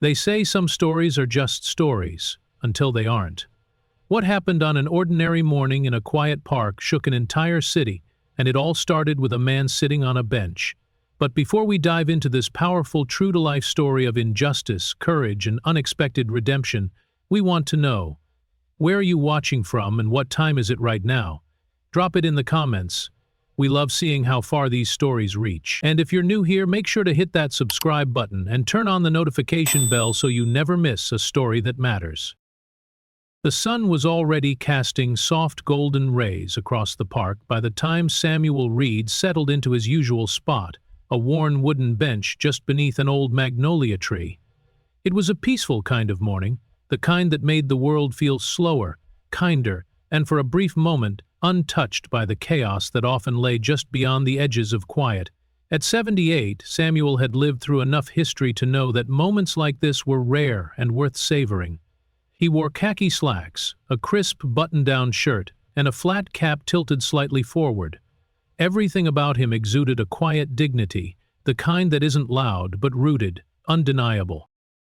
They say some stories are just stories, until they aren't. What happened on an ordinary morning in a quiet park shook an entire city, and it all started with a man sitting on a bench. But before we dive into this powerful, true-to-life story of injustice, courage, and unexpected redemption, we want to know, where are you watching from and what time is it right now? Drop it in the comments. We love seeing how far these stories reach. And if you're new here, make sure to hit that subscribe button and turn on the notification bell so you never miss a story that matters. The sun was already casting soft golden rays across the park by the time Samuel Reed settled into his usual spot, a worn wooden bench just beneath an old magnolia tree. It was a peaceful kind of morning, the kind that made the world feel slower, kinder, and for a brief moment, untouched by the chaos that often lay just beyond the edges of quiet. At 78, Samuel had lived through enough history to know that moments like this were rare and worth savoring. He wore khaki slacks, a crisp button-down shirt, and a flat cap tilted slightly forward. Everything about him exuded a quiet dignity, the kind that isn't loud but rooted, undeniable.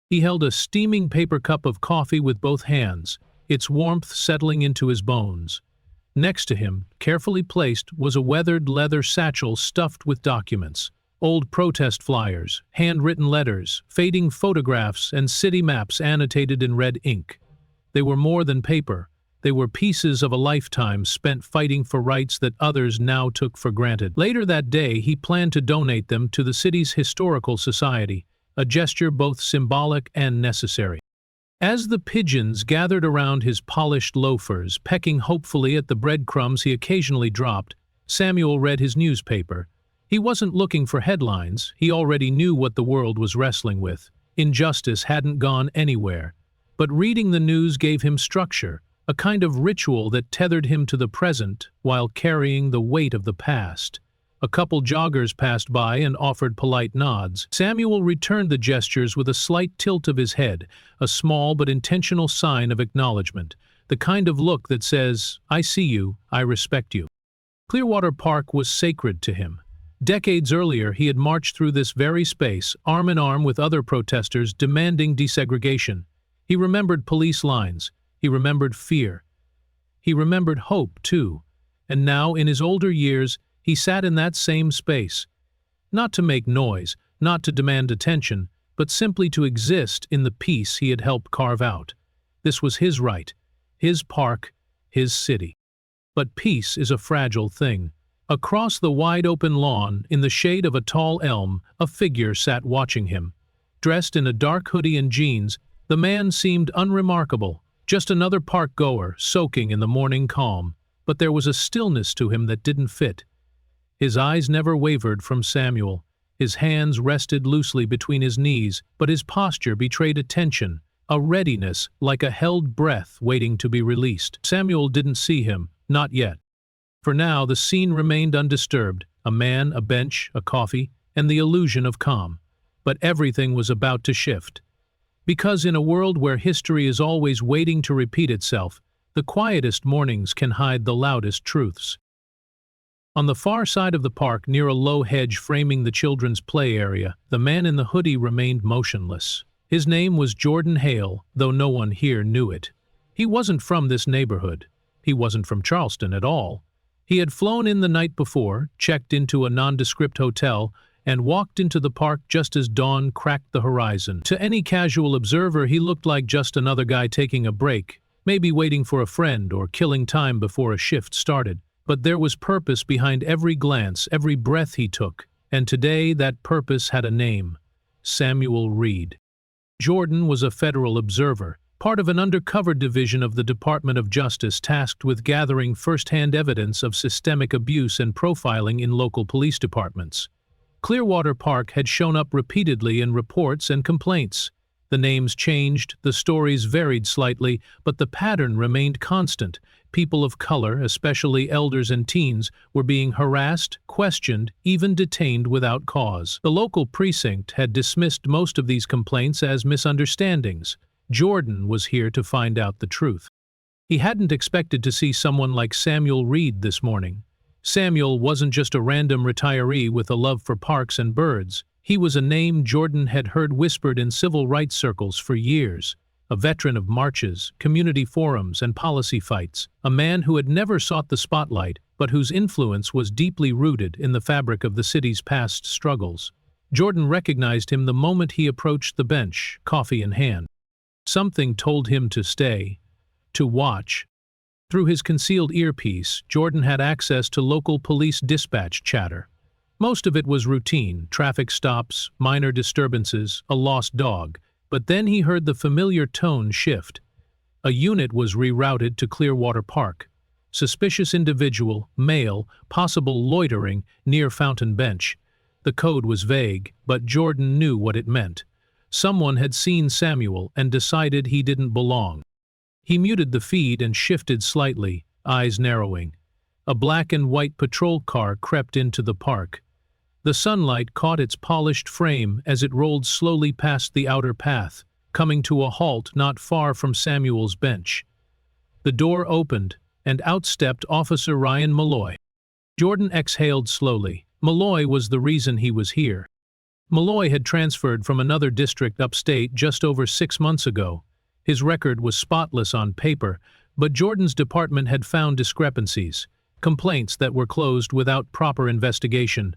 He held a steaming paper cup of coffee with both hands, its warmth settling into his bones. Next to him, carefully placed, was a weathered leather satchel stuffed with documents. Old protest flyers, handwritten letters, fading photographs, and city maps annotated in red ink. They were more than paper. They were pieces of a lifetime spent fighting for rights that others now took for granted. Later that day, he planned to donate them to the city's historical society, a gesture both symbolic and necessary. As the pigeons gathered around his polished loafers, pecking hopefully at the breadcrumbs he occasionally dropped, Samuel read his newspaper. He wasn't looking for headlines, he already knew what the world was wrestling with. Injustice hadn't gone anywhere. But reading the news gave him structure, a kind of ritual that tethered him to the present while carrying the weight of the past. A couple joggers passed by and offered polite nods. Samuel returned the gestures with a slight tilt of his head, a small but intentional sign of acknowledgement, the kind of look that says, "I see you, I respect you." Clearwater Park was sacred to him. Decades earlier, he had marched through this very space, arm in arm with other protesters demanding desegregation. He remembered police lines. He remembered fear. He remembered hope, too. And now, in his older years, he sat in that same space, not to make noise, not to demand attention, but simply to exist in the peace he had helped carve out. This was his right, his park, his city. But peace is a fragile thing. Across the wide-open lawn, in the shade of a tall elm, a figure sat watching him. Dressed in a dark hoodie and jeans, the man seemed unremarkable, just another park-goer soaking in the morning calm. But there was a stillness to him that didn't fit. His eyes never wavered from Samuel. His hands rested loosely between his knees, but his posture betrayed a tension, a readiness like a held breath waiting to be released. Samuel didn't see him, not yet. For now, the scene remained undisturbed, a man, a bench, a coffee, and the illusion of calm. But everything was about to shift. Because in a world where history is always waiting to repeat itself, the quietest mornings can hide the loudest truths. On the far side of the park, near a low hedge framing the children's play area, the man in the hoodie remained motionless. His name was Jordan Hale, though no one here knew it. He wasn't from this neighborhood. He wasn't from Charleston at all. He had flown in the night before, checked into a nondescript hotel, and walked into the park just as dawn cracked the horizon. To any casual observer, he looked like just another guy taking a break, maybe waiting for a friend or killing time before a shift started. But there was purpose behind every glance, every breath he took, and today that purpose had a name: Samuel Reed. Jordan was a federal observer, part of an undercover division of the Department of Justice tasked with gathering first-hand evidence of systemic abuse and profiling in local police departments. Clearwater Park had shown up repeatedly in reports and complaints. The names changed, the stories varied slightly, but the pattern remained constant. People of color, especially elders and teens, were being harassed, questioned, even detained without cause. The local precinct had dismissed most of these complaints as misunderstandings. Jordan was here to find out the truth. He hadn't expected to see someone like Samuel Reed this morning. Samuel wasn't just a random retiree with a love for parks and birds. He was a name Jordan had heard whispered in civil rights circles for years, a veteran of marches, community forums, and policy fights, a man who had never sought the spotlight, but whose influence was deeply rooted in the fabric of the city's past struggles. Jordan recognized him the moment he approached the bench, coffee in hand. Something told him to stay, to watch. Through his concealed earpiece, Jordan had access to local police dispatch chatter. Most of it was routine, traffic stops, minor disturbances, a lost dog, but then he heard the familiar tone shift. A unit was rerouted to Clearwater Park. Suspicious individual, male, possible loitering, near Fountain Bench. The code was vague, but Jordan knew what it meant. Someone had seen Samuel and decided he didn't belong. He muted the feed and shifted slightly, eyes narrowing. A black and white patrol car crept into the park. The sunlight caught its polished frame as it rolled slowly past the outer path, coming to a halt not far from Samuel's bench. The door opened, and out stepped Officer Ryan Malloy. Jordan exhaled slowly. Malloy was the reason he was here. Malloy had transferred from another district upstate just over 6 months ago. His record was spotless on paper, but Jordan's department had found discrepancies, complaints that were closed without proper investigation,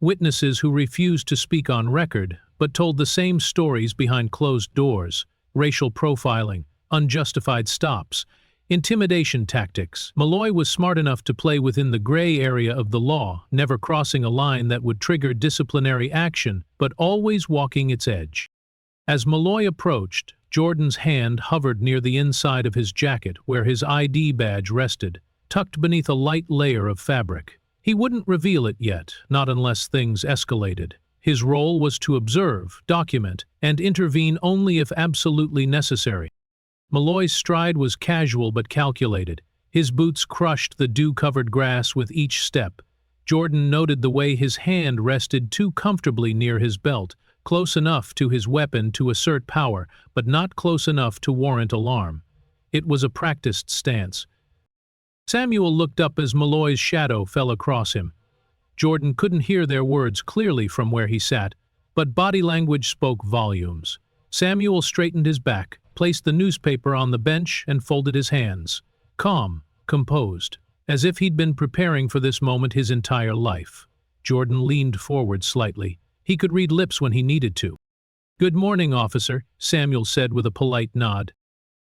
witnesses who refused to speak on record but told the same stories behind closed doors, racial profiling, unjustified stops, intimidation tactics. Malloy was smart enough to play within the gray area of the law, never crossing a line that would trigger disciplinary action, but always walking its edge. As Malloy approached, Jordan's hand hovered near the inside of his jacket where his ID badge rested, tucked beneath a light layer of fabric. He wouldn't reveal it yet, not unless things escalated. His role was to observe, document, and intervene only if absolutely necessary. Malloy's stride was casual but calculated. His boots crushed the dew-covered grass with each step. Jordan noted the way his hand rested too comfortably near his belt, close enough to his weapon to assert power, but not close enough to warrant alarm. It was a practiced stance. Samuel looked up as Malloy's shadow fell across him. Jordan couldn't hear their words clearly from where he sat, but body language spoke volumes. Samuel straightened his back, placed the newspaper on the bench, and folded his hands. Calm, composed, as if he'd been preparing for this moment his entire life. Jordan leaned forward slightly. He could read lips when he needed to. "Good morning, officer," Samuel said with a polite nod.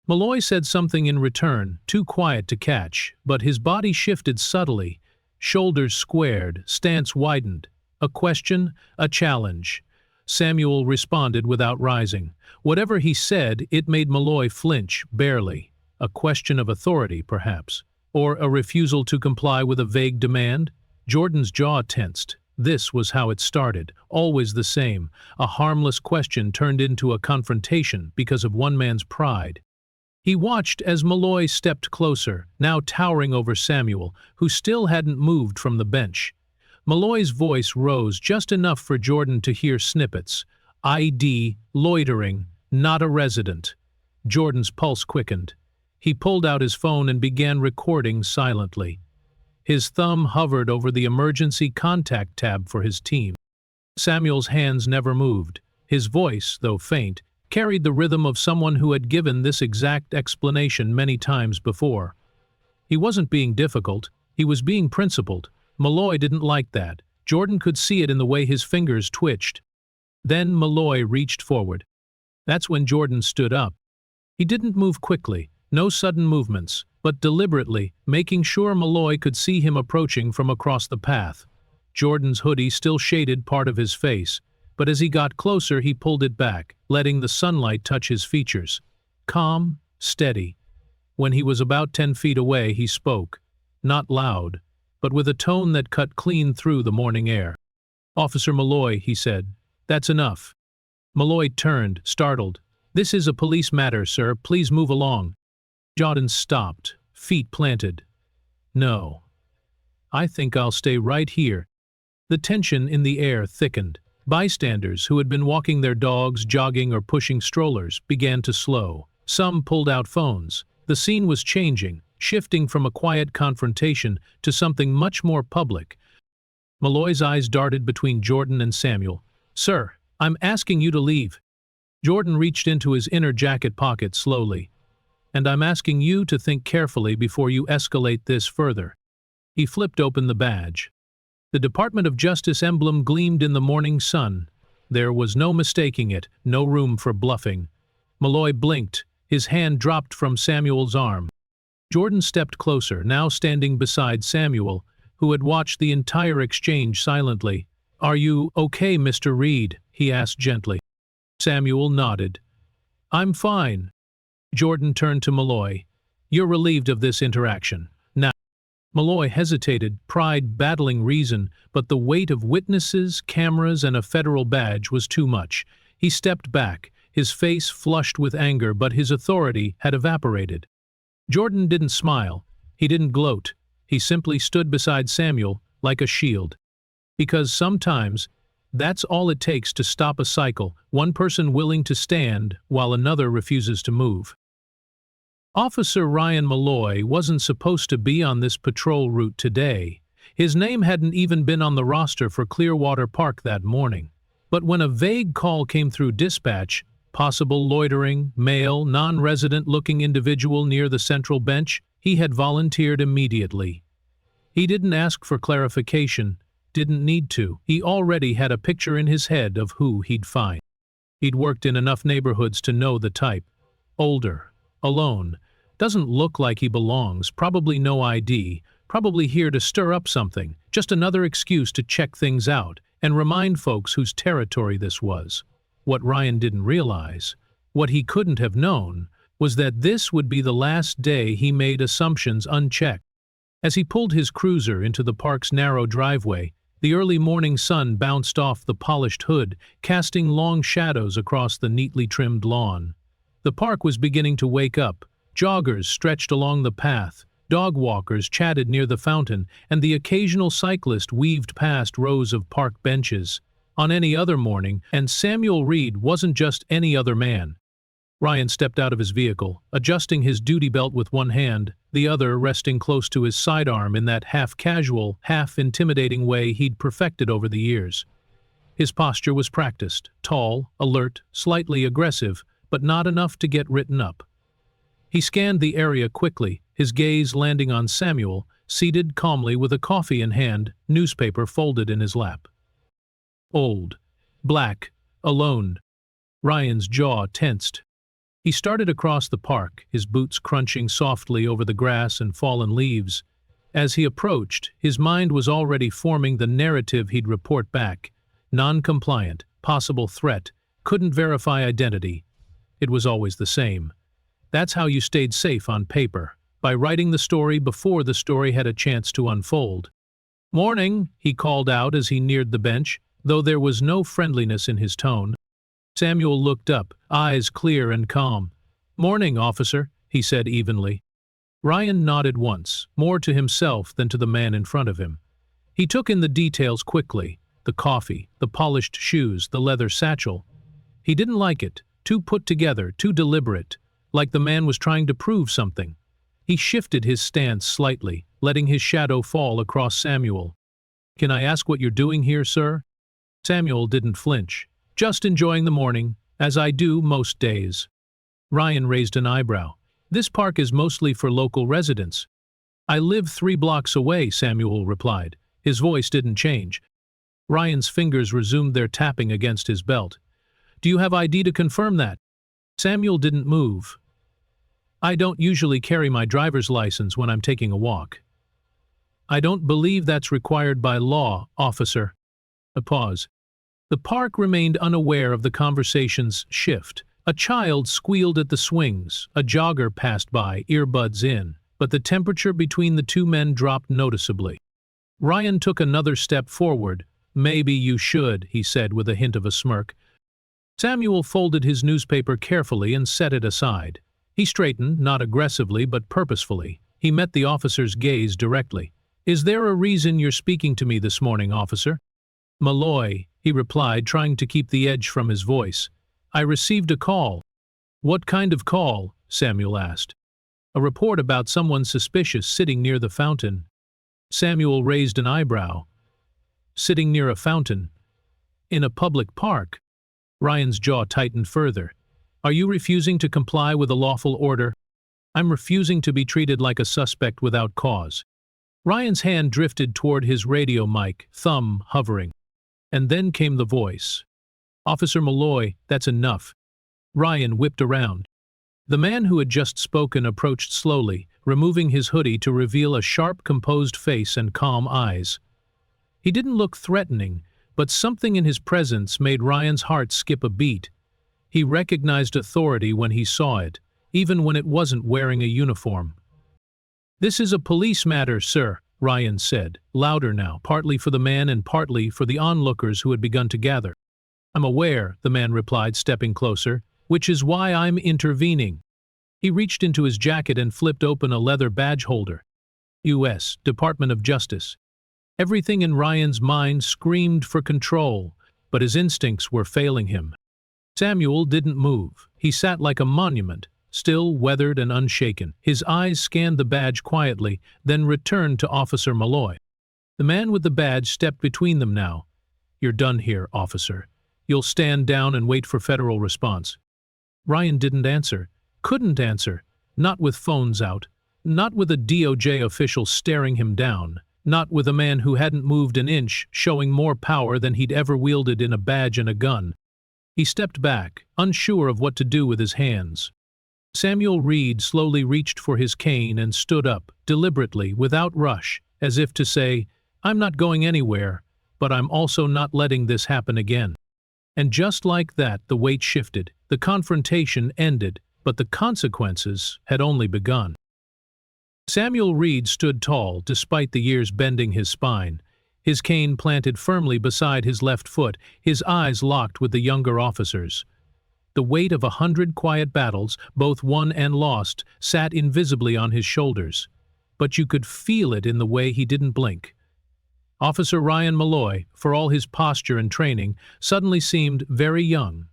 Malloy said something in return, too quiet to catch, but his body shifted subtly. Shoulders squared, stance widened. A question, a challenge. Samuel responded without rising. Whatever he said, it made Malloy flinch, barely. A question of authority, perhaps. Or a refusal to comply with a vague demand? Jordan's jaw tensed. This was how it started, always the same. A harmless question turned into a confrontation because of one man's pride. He watched as Malloy stepped closer, now towering over Samuel, who still hadn't moved from the bench. Malloy's voice rose just enough for Jordan to hear snippets. ID, loitering, not a resident. Jordan's pulse quickened. He pulled out his phone and began recording silently. His thumb hovered over the emergency contact tab for his team. Samuel's hands never moved. His voice, though faint, carried the rhythm of someone who had given this exact explanation many times before. He wasn't being difficult, he was being principled. Malloy didn't like that. Jordan could see it in the way his fingers twitched. Then Malloy reached forward. That's when Jordan stood up. He didn't move quickly, no sudden movements, but deliberately, making sure Malloy could see him approaching from across the path. Jordan's hoodie still shaded part of his face, but as he got closer he pulled it back, letting the sunlight touch his features. Calm, steady. When he was about 10 feet away he spoke, not loud, but with a tone that cut clean through the morning air. "Officer Malloy," he said, "that's enough." Malloy turned, startled. "This is a police matter, sir. Please move along." Jordan stopped, feet planted. "No. I think I'll stay right here." The tension in the air thickened. Bystanders who had been walking their dogs, jogging, or pushing strollers began to slow. Some pulled out phones. The scene was changing, shifting from a quiet confrontation to something much more public. Malloy's eyes darted between Jordan and Samuel. Sir, I'm asking you to leave. Jordan reached into his inner jacket pocket slowly. And I'm asking you to think carefully before you escalate this further. He flipped open the badge. The Department of Justice emblem gleamed in the morning sun. There was no mistaking it, no room for bluffing. Malloy blinked. His hand dropped from Samuel's arm. Jordan stepped closer, now standing beside Samuel, who had watched the entire exchange silently. "Are you okay, Mr. Reed?" he asked gently. Samuel nodded. "I'm fine." Jordan turned to Malloy. "You're relieved of this interaction. Now." Malloy hesitated, pride battling reason, but the weight of witnesses, cameras, and a federal badge was too much. He stepped back, his face flushed with anger, but his authority had evaporated. Jordan didn't smile. He didn't gloat. He simply stood beside Samuel like a shield. Because sometimes, that's all it takes to stop a cycle, one person willing to stand while another refuses to move. Officer Ryan Malloy wasn't supposed to be on this patrol route today. His name hadn't even been on the roster for Clearwater Park that morning. But when a vague call came through dispatch, possible loitering, male, non-resident-looking individual near the central bench, he had volunteered immediately. He didn't ask for clarification, didn't need to. He already had a picture in his head of who he'd find. He'd worked in enough neighborhoods to know the type. Older, alone, doesn't look like he belongs, probably no ID, probably here to stir up something, just another excuse to check things out and remind folks whose territory this was. What Ryan didn't realize, what he couldn't have known, was that this would be the last day he made assumptions unchecked. As he pulled his cruiser into the park's narrow driveway, the early morning sun bounced off the polished hood, casting long shadows across the neatly trimmed lawn. The park was beginning to wake up. Joggers stretched along the path, dog walkers chatted near the fountain, and the occasional cyclist weaved past rows of park benches. On any other morning, and Samuel Reed wasn't just any other man. Ryan stepped out of his vehicle, adjusting his duty belt with one hand, the other resting close to his sidearm in that half-casual, half-intimidating way he'd perfected over the years. His posture was practiced, tall, alert, slightly aggressive, but not enough to get written up. He scanned the area quickly, his gaze landing on Samuel, seated calmly with a coffee in hand, newspaper folded in his lap. Old, black, alone. Ryan's jaw tensed. He started across the park, his boots crunching softly over the grass and fallen leaves. As he approached, his mind was already forming the narrative he'd report back. Non-compliant, possible threat, couldn't verify identity. It was always the same. That's how you stayed safe on paper, by writing the story before the story had a chance to unfold. "Morning," he called out as he neared the bench, though there was no friendliness in his tone. Samuel looked up, eyes clear and calm. "Morning, officer," he said evenly. Ryan nodded once, more to himself than to the man in front of him. He took in the details quickly, the coffee, the polished shoes, the leather satchel. He didn't like it, too put together, too deliberate, like the man was trying to prove something. He shifted his stance slightly, letting his shadow fall across Samuel. "Can I ask what you're doing here, sir?" Samuel didn't flinch. "Just enjoying the morning, as I do most days." Ryan raised an eyebrow. "This park is mostly for local residents." "I live 3 blocks away," Samuel replied. His voice didn't change. Ryan's fingers resumed their tapping against his belt. "Do you have ID to confirm that?" Samuel didn't move. "I don't usually carry my driver's license when I'm taking a walk." "I don't believe that's required by law, officer." A pause. The park remained unaware of the conversation's shift. A child squealed at the swings, a jogger passed by, earbuds in, but the temperature between the two men dropped noticeably. Ryan took another step forward. "Maybe you should," he said with a hint of a smirk. Samuel folded his newspaper carefully and set it aside. He straightened, not aggressively but purposefully. He met the officer's gaze directly. "Is there a reason you're speaking to me this morning, officer?" "Malloy," he replied, trying to keep the edge from his voice. "I received a call." "What kind of call?" Samuel asked. "A report about someone suspicious sitting near the fountain." Samuel raised an eyebrow. "Sitting near a fountain? In a public park? Ryan's jaw tightened further. Are you refusing to comply with a lawful order? I'm refusing to be treated like a suspect without cause. Ryan's hand drifted toward his radio mic, thumb hovering. And then came the voice. Officer Malloy, that's enough. Ryan whipped around. The man who had just spoken approached slowly, removing his hoodie to reveal a sharp, composed face and calm eyes. He didn't look threatening, but something in his presence made Ryan's heart skip a beat. He recognized authority when he saw it, even when it wasn't wearing a uniform. This is a police matter, sir, Ryan said, louder now, partly for the man and partly for the onlookers who had begun to gather. I'm aware, the man replied, stepping closer, which is why I'm intervening. He reached into his jacket and flipped open a leather badge holder. U.S. Department of Justice. Everything in Ryan's mind screamed for control, but his instincts were failing him. Samuel didn't move. He sat like a monument, still, weathered and unshaken. His eyes scanned the badge quietly, then returned to Officer Malloy. The man with the badge stepped between them now. You're done here, officer. You'll stand down and wait for federal response. Ryan didn't answer. Couldn't answer. Not with phones out. Not with a DOJ official staring him down. Not with a man who hadn't moved an inch, showing more power than he'd ever wielded in a badge and a gun. He stepped back, unsure of what to do with his hands. Samuel Reed slowly reached for his cane and stood up, deliberately, without rush, as if to say, I'm not going anywhere, but I'm also not letting this happen again. And just like that, the weight shifted, the confrontation ended, but the consequences had only begun. Samuel Reed stood tall, despite the years bending his spine, his cane planted firmly beside his left foot, his eyes locked with the younger officers. The weight of 100 quiet battles, both won and lost, sat invisibly on his shoulders. But you could feel it in the way he didn't blink. Officer Ryan Malloy, for all his posture and training, suddenly seemed very young.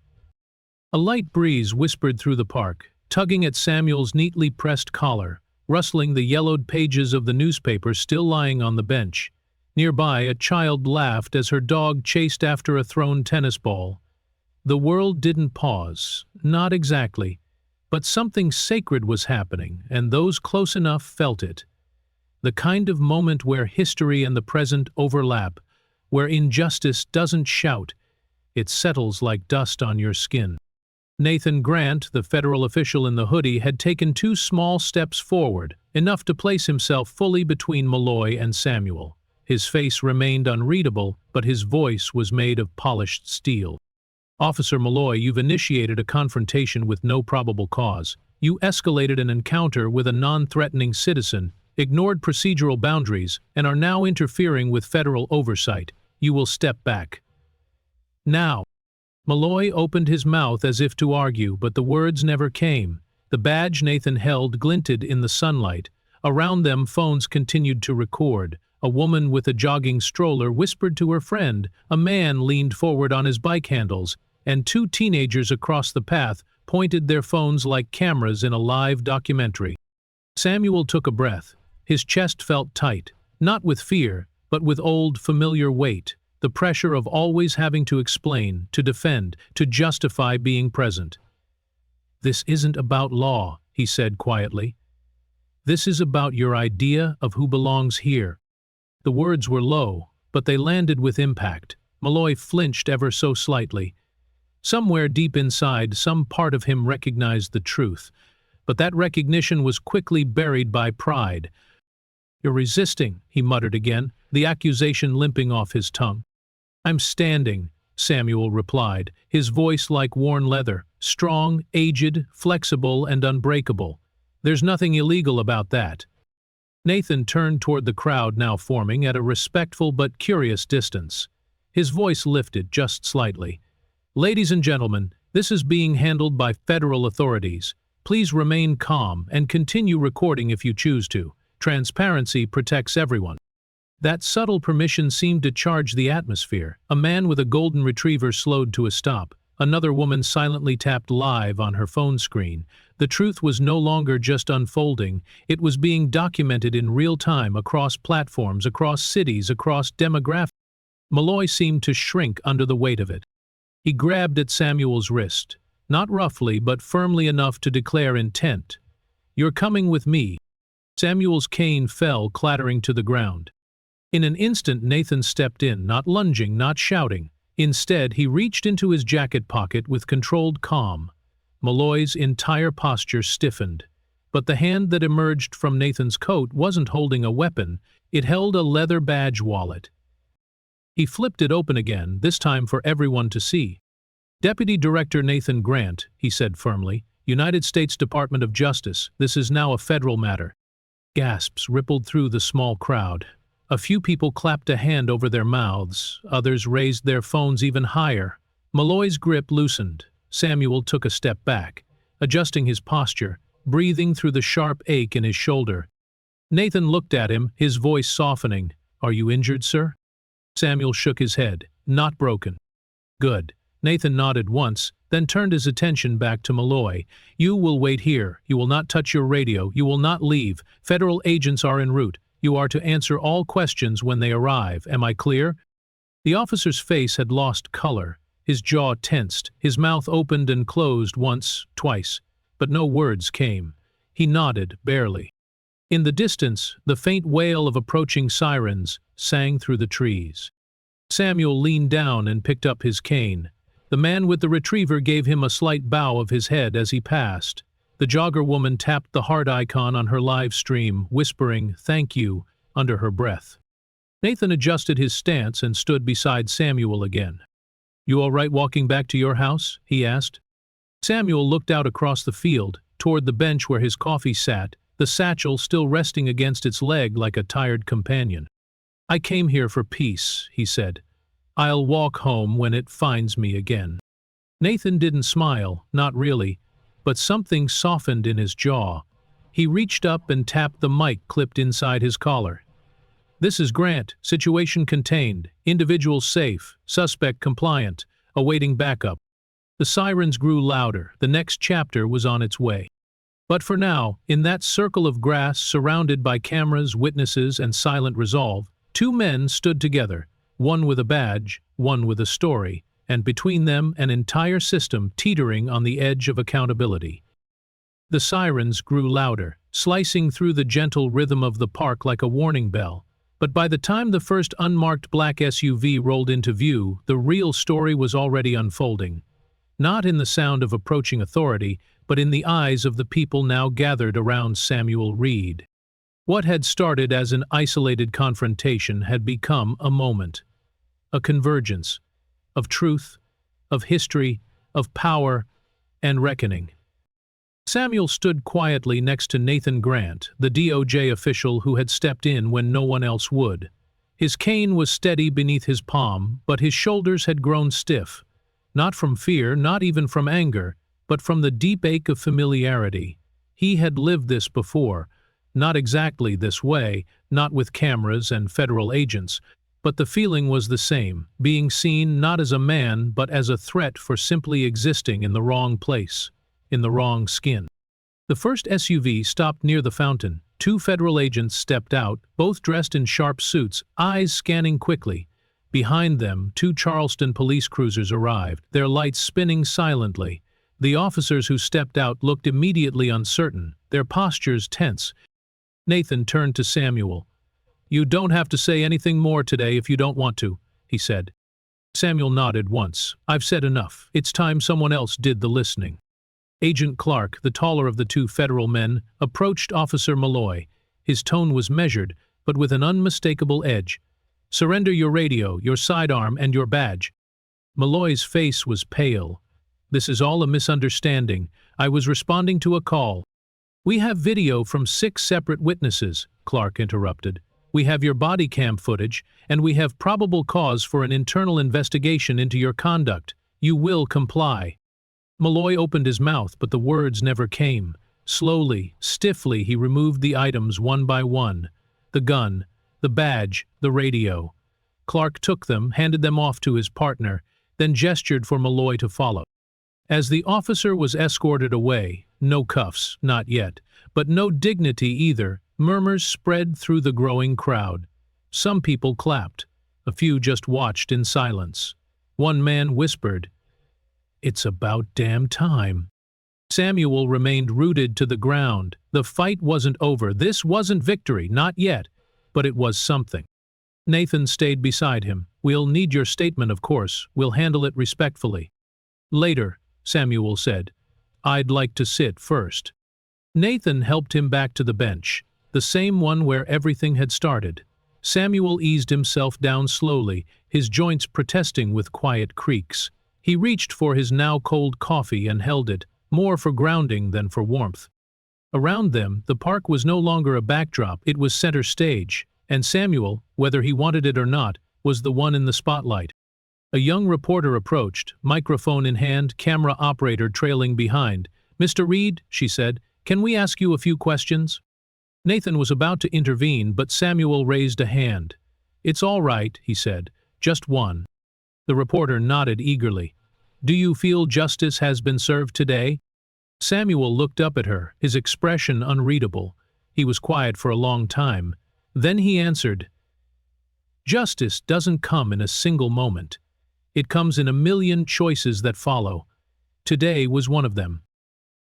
A light breeze whispered through the park, tugging at Samuel's neatly pressed collar, rustling the yellowed pages of the newspaper still lying on the bench. Nearby, a child laughed as her dog chased after a thrown tennis ball. The world didn't pause, not exactly, but something sacred was happening, and those close enough felt it. The kind of moment where history and the present overlap, where injustice doesn't shout, it settles like dust on your skin. Nathan Grant, the federal official in the hoodie, had taken 2 small steps forward, enough to place himself fully between Malloy and Samuel. His face remained unreadable, but his voice was made of polished steel. Officer Malloy, you've initiated a confrontation with no probable cause. You escalated an encounter with a non-threatening citizen, ignored procedural boundaries, and are now interfering with federal oversight. You will step back. Now. Malloy opened his mouth as if to argue, but the words never came. The badge Nathan held glinted in the sunlight. Around them, phones continued to record. A woman with a jogging stroller whispered to her friend, a man leaned forward on his bike handles, and 2 teenagers across the path pointed their phones like cameras in a live documentary. Samuel took a breath. His chest felt tight, not with fear, but with old, familiar weight, the pressure of always having to explain, to defend, to justify being present. This isn't about law, he said quietly. This is about your idea of who belongs here. The words were low, but they landed with impact. Malloy flinched ever so slightly. Somewhere deep inside, some part of him recognized the truth, but that recognition was quickly buried by pride. You're resisting, he muttered again, the accusation limping off his tongue. I'm standing, Samuel replied, his voice like worn leather, strong, aged, flexible, and unbreakable. There's nothing illegal about that. Nathan turned toward the crowd now forming at a respectful but curious distance. His voice lifted just slightly. Ladies and gentlemen, this is being handled by federal authorities. Please remain calm and continue recording if you choose to. Transparency protects everyone. That subtle permission seemed to charge the atmosphere. A man with a golden retriever slowed to a stop. Another woman silently tapped live on her phone screen. The truth was no longer just unfolding, it was being documented in real time across platforms, across cities, across demographics. Malloy seemed to shrink under the weight of it. He grabbed at Samuel's wrist, not roughly but firmly enough to declare intent. "You're coming with me." Samuel's cane fell clattering to the ground. In an instant Nathan stepped in, not lunging, not shouting. Instead, he reached into his jacket pocket with controlled calm. Malloy's entire posture stiffened. But the hand that emerged from Nathan's coat wasn't holding a weapon, it held a leather badge wallet. He flipped it open again, this time for everyone to see. "Deputy Director Nathan Grant," he said firmly, "United States Department of Justice, this is now a federal matter." Gasps rippled through the small crowd. A few people clapped a hand over their mouths, others raised their phones even higher. Malloy's grip loosened. Samuel took a step back, adjusting his posture, breathing through the sharp ache in his shoulder. Nathan looked at him, his voice softening. "Are you injured, sir?" Samuel shook his head. "Not broken." "Good." Nathan nodded once, then turned his attention back to Malloy. "You will wait here. You will not touch your radio. You will not leave. Federal agents are en route. You are to answer all questions when they arrive. Am I clear?" The officer's face had lost color. His jaw tensed. His mouth opened and closed once, twice. But no words came. He nodded, barely. In the distance, the faint wail of approaching sirens sang through the trees. Samuel leaned down and picked up his cane. The man with the retriever gave him a slight bow of his head as he passed. The jogger woman tapped the heart icon on her live stream, whispering, "Thank you," under her breath. Nathan adjusted his stance and stood beside Samuel again. "You all right walking back to your house?" he asked. Samuel looked out across the field, toward the bench where his coffee sat, the satchel still resting against its leg like a tired companion. "I came here for peace," he said. "I'll walk home when it finds me again." Nathan didn't smile, not really, but something softened in his jaw. He reached up and tapped the mic clipped inside his collar. "This is Grant, situation contained, individual safe, suspect compliant, awaiting backup." The sirens grew louder, the next chapter was on its way. But for now, in that circle of grass surrounded by cameras, witnesses, and silent resolve, two men stood together, one with a badge, one with a story, and between them an entire system teetering on the edge of accountability. The sirens grew louder, slicing through the gentle rhythm of the park like a warning bell. But by the time the first unmarked black SUV rolled into view, the real story was already unfolding. Not in the sound of approaching authority, but in the eyes of the people now gathered around Samuel Reed. What had started as an isolated confrontation had become a moment, a convergence, of truth, of history, of power, and reckoning. Samuel stood quietly next to Nathan Grant, the DOJ official who had stepped in when no one else would. His cane was steady beneath his palm, but his shoulders had grown stiff, not from fear, not even from anger, but from the deep ache of familiarity. He had lived this before, not exactly this way, not with cameras and federal agents, but the feeling was the same, being seen not as a man but as a threat for simply existing in the wrong place, in the wrong skin. The first SUV stopped near the fountain. Two federal agents stepped out, both dressed in sharp suits, eyes scanning quickly. Behind them, two Charleston police cruisers arrived, their lights spinning silently. The officers who stepped out looked immediately uncertain, their postures tense. Nathan turned to Samuel. "You don't have to say anything more today if you don't want to," he said. Samuel nodded once. "I've said enough. It's time someone else did the listening." Agent Clark, the taller of the two federal men, approached Officer Malloy. His tone was measured, but with an unmistakable edge. "Surrender your radio, your sidearm, and your badge." Malloy's face was pale. "This is all a misunderstanding. I was responding to a call." "We have video from 6 separate witnesses," Clark interrupted. "We have your body cam footage, and we have probable cause for an internal investigation into your conduct. You will comply." Malloy opened his mouth, but the words never came. Slowly, stiffly, he removed the items one by one. The gun, the badge, the radio. Clark took them, handed them off to his partner, then gestured for Malloy to follow. As the officer was escorted away, no cuffs, not yet, but no dignity either, murmurs spread through the growing crowd. Some people clapped. A few just watched in silence. One man whispered, "It's about damn time." Samuel remained rooted to the ground. The fight wasn't over. This wasn't victory, not yet, but it was something. Nathan stayed beside him. "We'll need your statement, of course. We'll handle it respectfully." "Later," Samuel said. "I'd like to sit first." Nathan helped him back to the bench, the same one where everything had started. Samuel eased himself down slowly, his joints protesting with quiet creaks. He reached for his now cold coffee and held it, more for grounding than for warmth. Around them, the park was no longer a backdrop, it was center stage, and Samuel, whether he wanted it or not, was the one in the spotlight. A young reporter approached, microphone in hand, camera operator trailing behind. "Mr. Reed," she said, "can we ask you a few questions?" Nathan was about to intervene, but Samuel raised a hand. "It's all right," he said, "just one." The reporter nodded eagerly. "Do you feel justice has been served today?" Samuel looked up at her, his expression unreadable. He was quiet for a long time. Then he answered, "Justice doesn't come in a single moment. It comes in a million choices that follow. Today was one of them."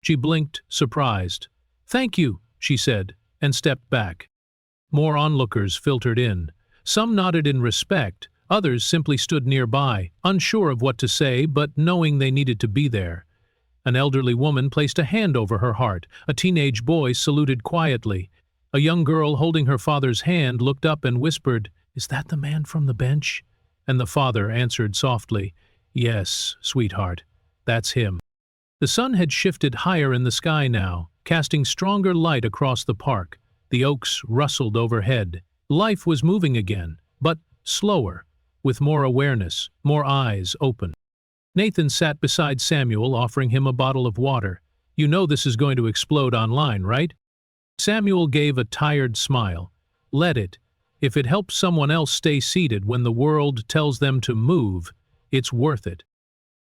She blinked, surprised. "Thank you," she said, and stepped back. More onlookers filtered in. Some nodded in respect, others simply stood nearby, unsure of what to say but knowing they needed to be there. An elderly woman placed a hand over her heart. A teenage boy saluted quietly. A young girl holding her father's hand looked up and whispered, "Is that the man from the bench?" And the father answered softly, "Yes, sweetheart, that's him." The sun had shifted higher in the sky now, casting stronger light across the park. The oaks rustled overhead. Life was moving again, but slower, with more awareness, more eyes open. Nathan sat beside Samuel, offering him a bottle of water. "You know this is going to explode online, right?" Samuel gave a tired smile. "Let it. If it helps someone else stay seated when the world tells them to move, it's worth it."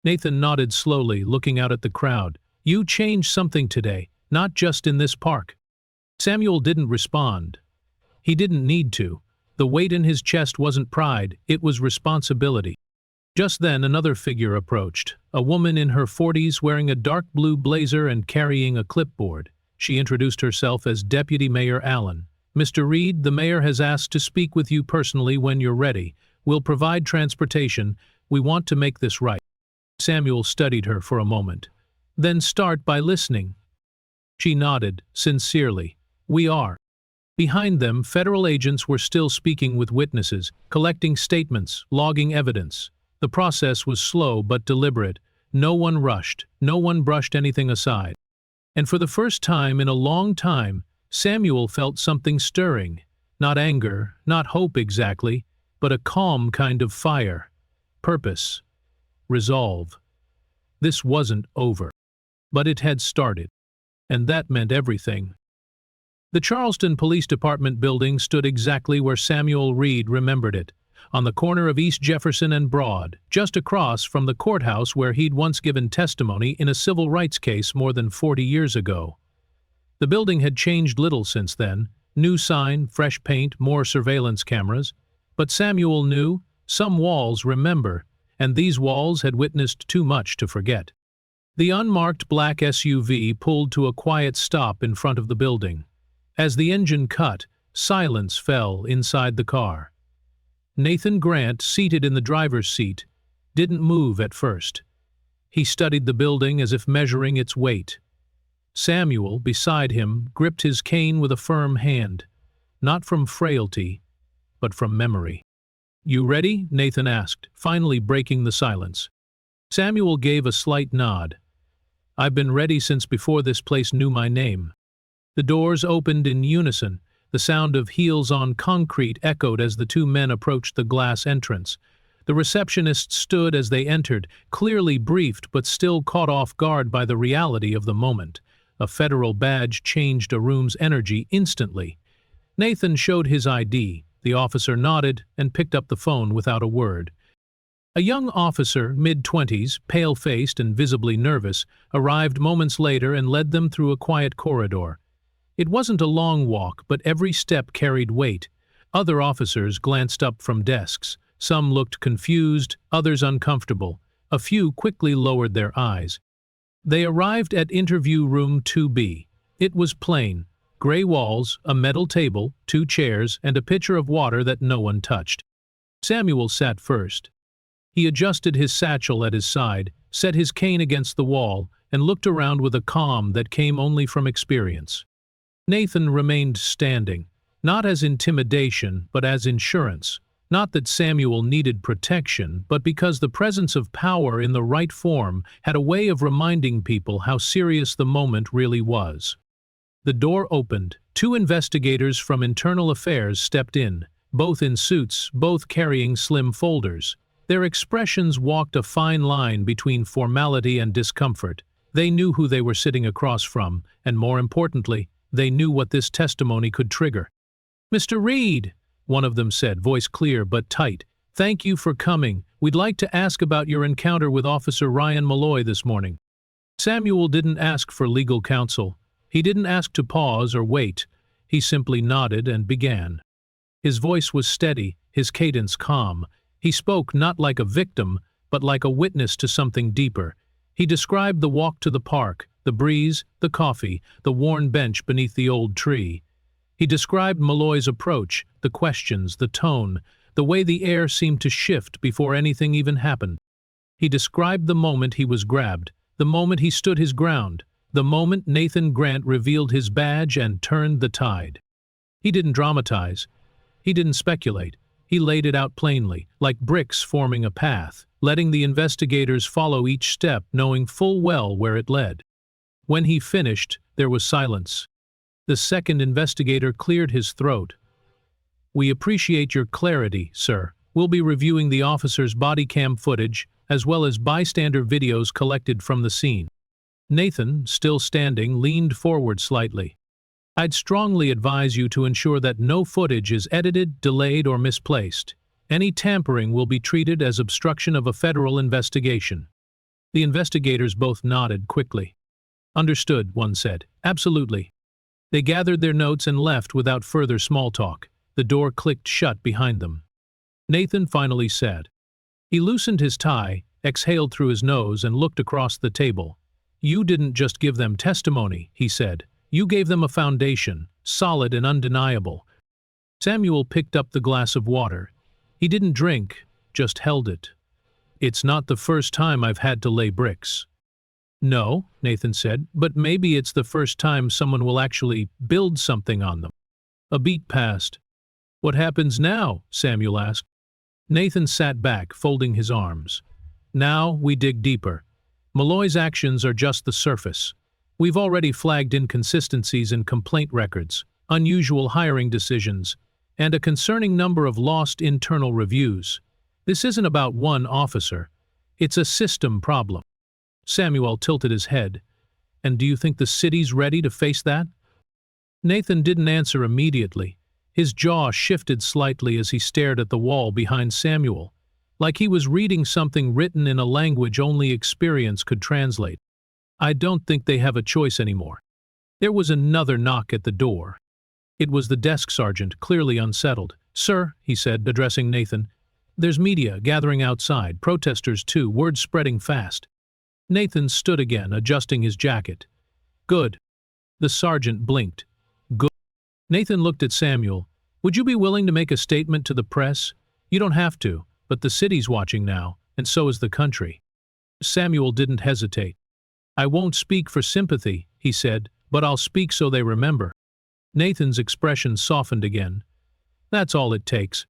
Nathan nodded slowly, looking out at the crowd. "You changed something today, not just in this park." Samuel didn't respond. He didn't need to. The weight in his chest wasn't pride, it was responsibility. Just then another figure approached, a woman in her 40s wearing a dark blue blazer and carrying a clipboard. She introduced herself as Deputy Mayor Allen. "Mr. Reed, the mayor has asked to speak with you personally when you're ready. We'll provide transportation. We want to make this right." Samuel studied her for a moment. "Then start by listening." She nodded, sincerely. "We are." Behind them, federal agents were still speaking with witnesses, collecting statements, logging evidence. The process was slow but deliberate. No one rushed, no one brushed anything aside. And for the first time in a long time, Samuel felt something stirring. Not anger, not hope exactly, but a calm kind of fire. Purpose. Resolve. This wasn't over. But it had started. And that meant everything. The Charleston Police Department building stood exactly where Samuel Reed remembered it, on the corner of East Jefferson and Broad, just across from the courthouse where he'd once given testimony in a civil rights case more than 40 years ago. The building had changed little since then, new sign, fresh paint, more surveillance cameras. But Samuel knew, some walls remember, and these walls had witnessed too much to forget. The unmarked black SUV pulled to a quiet stop in front of the building. As the engine cut, silence fell inside the car. Nathan Grant, seated in the driver's seat, didn't move at first. He studied the building as if measuring its weight. Samuel, beside him, gripped his cane with a firm hand, not from frailty, but from memory. "You ready?" Nathan asked, finally breaking the silence. Samuel gave a slight nod. "I've been ready since before this place knew my name." The doors opened in unison. The sound of heels on concrete echoed as the two men approached the glass entrance. The receptionist stood as they entered, clearly briefed but still caught off guard by the reality of the moment. A federal badge changed a room's energy instantly. Nathan showed his ID. The officer nodded and picked up the phone without a word. A young officer, mid-20s, pale-faced and visibly nervous, arrived moments later and led them through a quiet corridor. It wasn't a long walk, but every step carried weight. Other officers glanced up from desks. Some looked confused, others uncomfortable. A few quickly lowered their eyes. They arrived at interview room 2B. It was plain. Gray walls, a metal table, 2 chairs, and a pitcher of water that no one touched. Samuel sat first. He adjusted his satchel at his side, set his cane against the wall, and looked around with a calm that came only from experience. Nathan remained standing, not as intimidation, but as insurance. Not that Samuel needed protection, but because the presence of power in the right form had a way of reminding people how serious the moment really was. The door opened. 2 investigators from Internal Affairs stepped in, both in suits, both carrying slim folders. Their expressions walked a fine line between formality and discomfort. They knew who they were sitting across from, and more importantly, they knew what this testimony could trigger. "Mr. Reed," one of them said, voice clear but tight, "thank you for coming. We'd like to ask about your encounter with Officer Ryan Malloy this morning." Samuel didn't ask for legal counsel. He didn't ask to pause or wait. He simply nodded and began. His voice was steady, his cadence calm. He spoke not like a victim, but like a witness to something deeper. He described the walk to the park, the breeze, the coffee, the worn bench beneath the old tree. He described Malloy's approach, the questions, the tone, the way the air seemed to shift before anything even happened. He described the moment he was grabbed, the moment he stood his ground, the moment Nathan Grant revealed his badge and turned the tide. He didn't dramatize. He didn't speculate. He laid it out plainly, like bricks forming a path, letting the investigators follow each step, knowing full well where it led. When he finished, there was silence. The second investigator cleared his throat. "We appreciate your clarity, sir. We'll be reviewing the officer's body cam footage, as well as bystander videos collected from the scene." Nathan, still standing, leaned forward slightly. "I'd strongly advise you to ensure that no footage is edited, delayed, or misplaced. Any tampering will be treated as obstruction of a federal investigation." The investigators both nodded quickly. "Understood," one said. "Absolutely." They gathered their notes and left without further small talk. The door clicked shut behind them. Nathan finally said. He loosened his tie, exhaled through his nose, and looked across the table. "You didn't just give them testimony," he said. "You gave them a foundation, solid and undeniable." Samuel picked up the glass of water. He didn't drink, just held it. "It's not the first time I've had to lay bricks." "No," Nathan said, "but maybe it's the first time someone will actually build something on them." A beat passed. "What happens now?" Samuel asked. Nathan sat back, folding his arms. "Now we dig deeper. Malloy's actions are just the surface. We've already flagged inconsistencies in complaint records, unusual hiring decisions, and a concerning number of lost internal reviews. This isn't about one officer. It's a system problem." Samuel tilted his head. "And do you think the city's ready to face that?" Nathan didn't answer immediately. His jaw shifted slightly as he stared at the wall behind Samuel, like he was reading something written in a language only experience could translate. "I don't think they have a choice anymore." There was another knock at the door. It was the desk sergeant, clearly unsettled. "Sir," he said, addressing Nathan, "there's media gathering outside, protesters too, word spreading fast." Nathan stood again, adjusting his jacket. "Good." The sergeant blinked. "Good." Nathan looked at Samuel. "Would you be willing to make a statement to the press? You don't have to, but the city's watching now, and so is the country." Samuel didn't hesitate. "I won't speak for sympathy," he said, "but I'll speak so they remember." Nathan's expression softened again. "That's all it takes."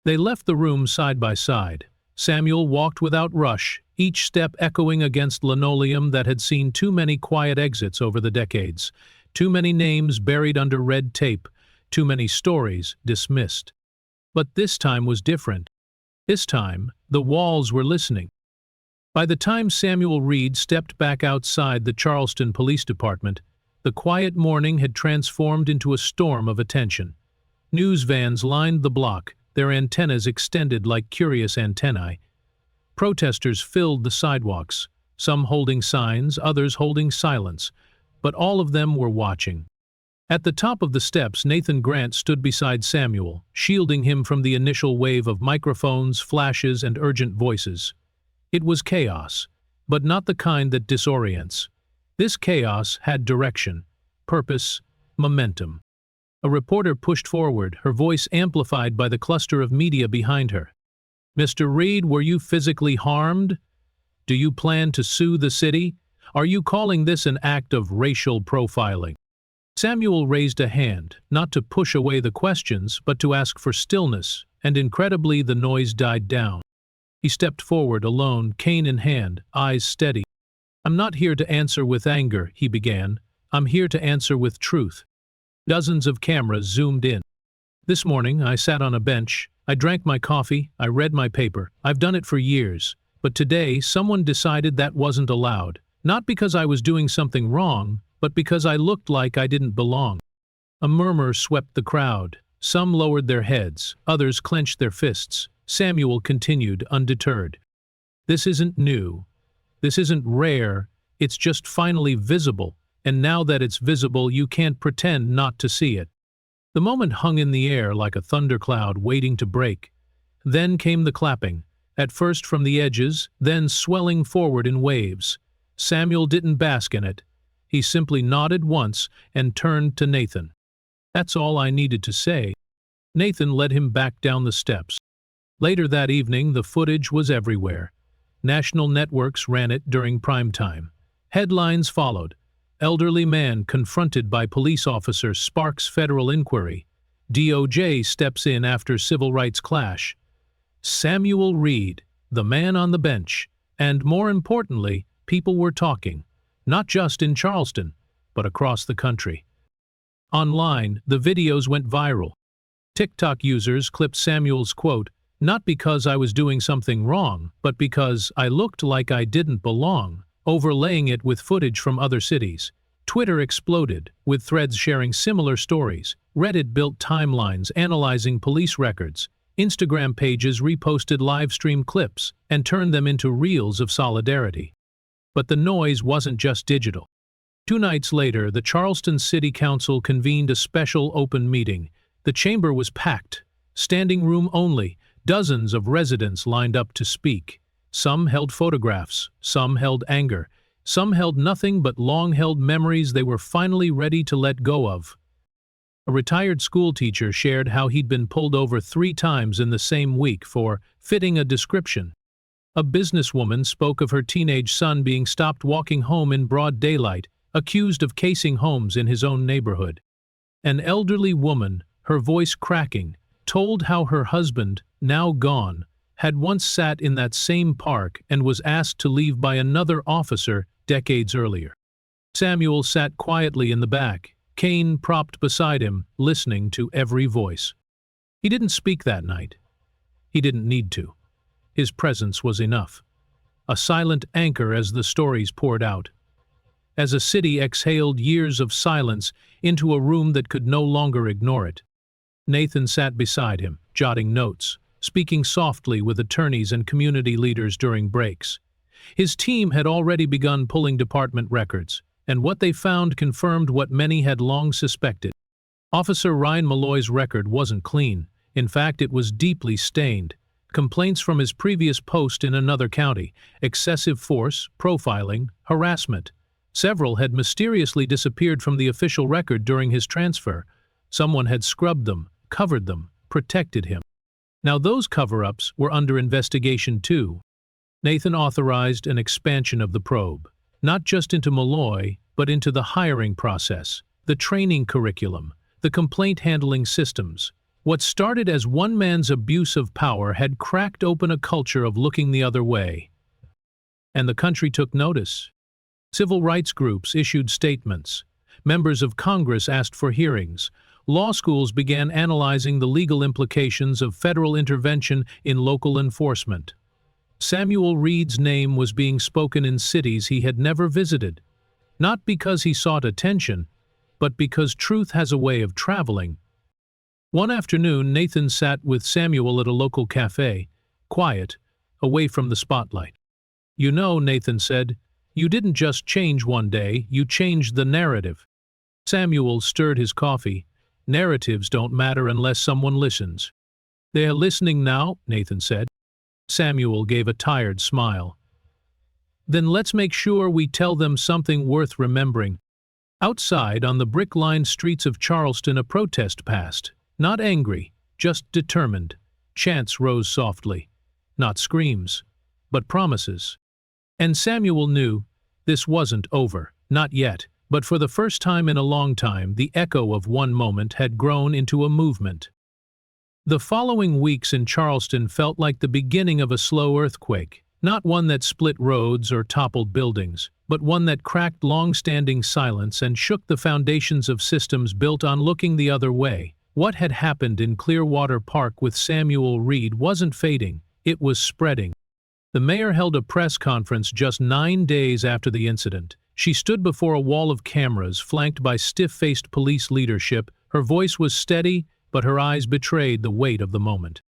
They left the room side by side. Samuel walked without rush, each step echoing against linoleum that had seen too many quiet exits over the decades, too many names buried under red tape, too many stories dismissed. But this time was different. This time, the walls were listening. By the time Samuel Reed stepped back outside the Charleston Police Department, the quiet morning had transformed into a storm of attention. News vans lined the block, their antennas extended like curious antennae. Protesters filled the sidewalks, some holding signs, others holding silence, but all of them were watching. At the top of the steps, Nathan Grant stood beside Samuel, shielding him from the initial wave of microphones, flashes, and urgent voices. It was chaos, but not the kind that disorients. This chaos had direction, purpose, momentum. A reporter pushed forward, her voice amplified by the cluster of media behind her. "Mr. Reed, were you physically harmed? Do you plan to sue the city? Are you calling this an act of racial profiling?" Samuel raised a hand, not to push away the questions, but to ask for stillness, and incredibly the noise died down. He stepped forward alone, cane in hand, eyes steady. "I'm not here to answer with anger," he began. "I'm here to answer with truth." Dozens of cameras zoomed in. "This morning, I sat on a bench. I drank my coffee. I read my paper. I've done it for years. But today, someone decided that wasn't allowed. Not because I was doing something wrong, but because I looked like I didn't belong." A murmur swept the crowd. Some lowered their heads, others clenched their fists. Samuel continued, undeterred. "This isn't new. This isn't rare. It's just finally visible. And now that it's visible, you can't pretend not to see it." The moment hung in the air like a thundercloud waiting to break. Then came the clapping, at first from the edges, then swelling forward in waves. Samuel didn't bask in it. He simply nodded once and turned to Nathan. "That's all I needed to say." Nathan led him back down the steps. Later that evening, the footage was everywhere. National networks ran it during prime time. Headlines followed. "Elderly man confronted by police officer sparks federal inquiry. DOJ steps in after civil rights clash. Samuel Reed, the man on the bench." And more importantly, people were talking. Not just in Charleston, but across the country. Online, the videos went viral. TikTok users clipped Samuel's quote, "Not because I was doing something wrong, but because I looked like I didn't belong," overlaying it with footage from other cities. Twitter exploded, with threads sharing similar stories. Reddit built timelines analyzing police records. Instagram pages reposted live-stream clips and turned them into reels of solidarity. But the noise wasn't just digital. 2 nights later, the Charleston City Council convened a special open meeting. The chamber was packed, standing room only. Dozens of residents lined up to speak. Some held photographs, some held anger, some held nothing but long-held memories they were finally ready to let go of. A retired schoolteacher shared how he'd been pulled over 3 times in the same week for fitting a description. A businesswoman spoke of her teenage son being stopped walking home in broad daylight, accused of casing homes in his own neighborhood. An elderly woman, her voice cracking, told how her husband, now gone, had once sat in that same park and was asked to leave by another officer decades earlier. Samuel sat quietly in the back, cane propped beside him, listening to every voice. He didn't speak that night. He didn't need to. His presence was enough. A silent anchor as the stories poured out. As a city exhaled years of silence into a room that could no longer ignore it. Nathan sat beside him, jotting notes, speaking softly with attorneys and community leaders during breaks. His team had already begun pulling department records, and what they found confirmed what many had long suspected. Officer Ryan Malloy's record wasn't clean. In fact, it was deeply stained. Complaints from his previous post in another county, excessive force, profiling, harassment. Several had mysteriously disappeared from the official record during his transfer. Someone had scrubbed them, covered them, protected him. Now those cover-ups were under investigation too. Nathan authorized an expansion of the probe, not just into Malloy, but into the hiring process, the training curriculum, the complaint handling systems. What started as one man's abuse of power had cracked open a culture of looking the other way. And the country took notice. Civil rights groups issued statements. Members of Congress asked for hearings. Law schools began analyzing the legal implications of federal intervention in local enforcement. Samuel Reed's name was being spoken in cities he had never visited, not because he sought attention, but because truth has a way of traveling. One afternoon, Nathan sat with Samuel at a local cafe, quiet, away from the spotlight. "You know," Nathan said, "you didn't just change one day, you changed the narrative." Samuel stirred his coffee. Narratives don't matter unless someone listens. They're listening now, Nathan said. Samuel gave a tired smile. Then let's make sure we tell them something worth remembering. Outside, on the brick-lined streets of Charleston, a protest passed. Not angry, just determined. Chants rose softly. Not screams, but promises. And Samuel knew this wasn't over, not yet, but for the first time in a long time, the echo of one moment had grown into a movement. The following weeks in Charleston felt like the beginning of a slow earthquake, not one that split roads or toppled buildings, but one that cracked long-standing silence and shook the foundations of systems built on looking the other way. What had happened in Clearwater Park with Samuel Reed wasn't fading, it was spreading. The mayor held a press conference just 9 days after the incident. She stood before a wall of cameras, flanked by stiff-faced police leadership. Her voice was steady, but her eyes betrayed the weight of the moment.